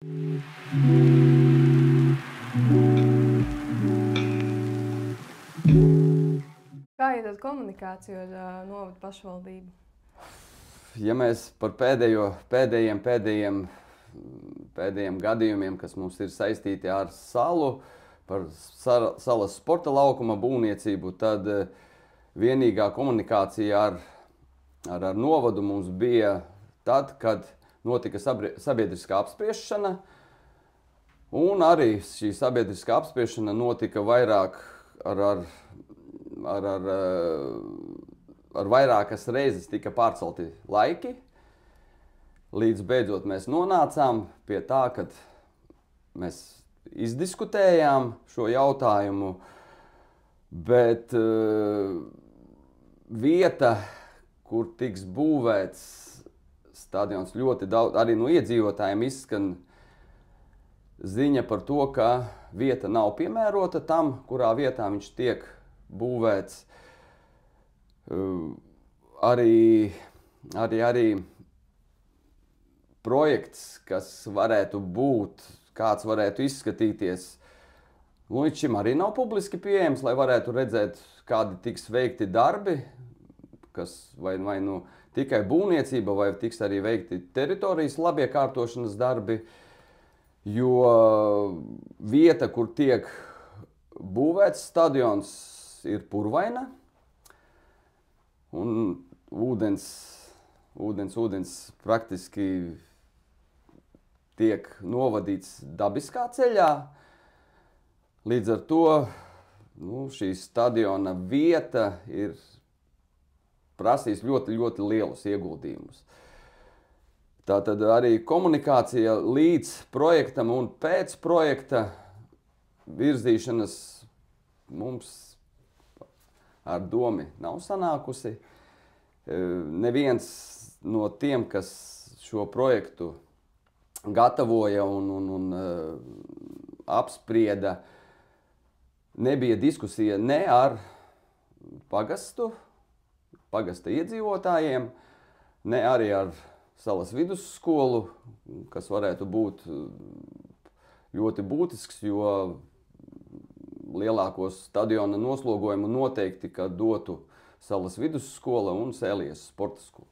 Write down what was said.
Kā iet komunikācija ar novadu pašvaldību? Ja mēs par pēdējiem gadījumiem, kas mums ir saistīti ar salu, par salas sporta laukuma būvniecību, tad vienīgā komunikācija ar novadu mums bija tad, kad notika sabiedriskā apspriešana, un arī šī sabiedriskā apspriešana notika vairāk ar vairākas reizes tika pārcelti laiki, līdz beidzot mēs nonācām pie tā, kad mēs izdiskutējām šo jautājumu, bet vieta, kur tiks būvēts stadions, ļoti daudz, arī no iedzīvotājiem izskan ziņa par to, ka vieta nav piemērota tam, kurā vietā viņš tiek būvēts. Arī projekts, kas varētu būt, kāds varētu izskatīties, līdz šim arī nav publiski pieejams, lai varētu redzēt, kādi tiks veikti darbi, kas vai nu tikai būvniecība, vai tiks arī veikti teritorijas labiekārtošanas darbi, jo vieta, kur tiek būvēts stadions, ir purvaina, un ūdens praktiski tiek novadīts dabiskā ceļā. Līdz ar to šī stadiona vieta ir prasījis ļoti, ļoti lielus ieguldījumus. Tātad arī komunikācija līdz projektam un pēc projekta virzīšanas mums ar domi nav sanākusi. Neviens no tiem, kas šo projektu gatavoja un apsprieda, nebija diskusija ne ar pagasta iedzīvotājiem, ne arī ar salas vidusskolu, kas varētu būt ļoti būtisks, jo lielākos stadiona noslogojumu noteikti, ka dotu salas vidusskola un Sēlijas sporta skola.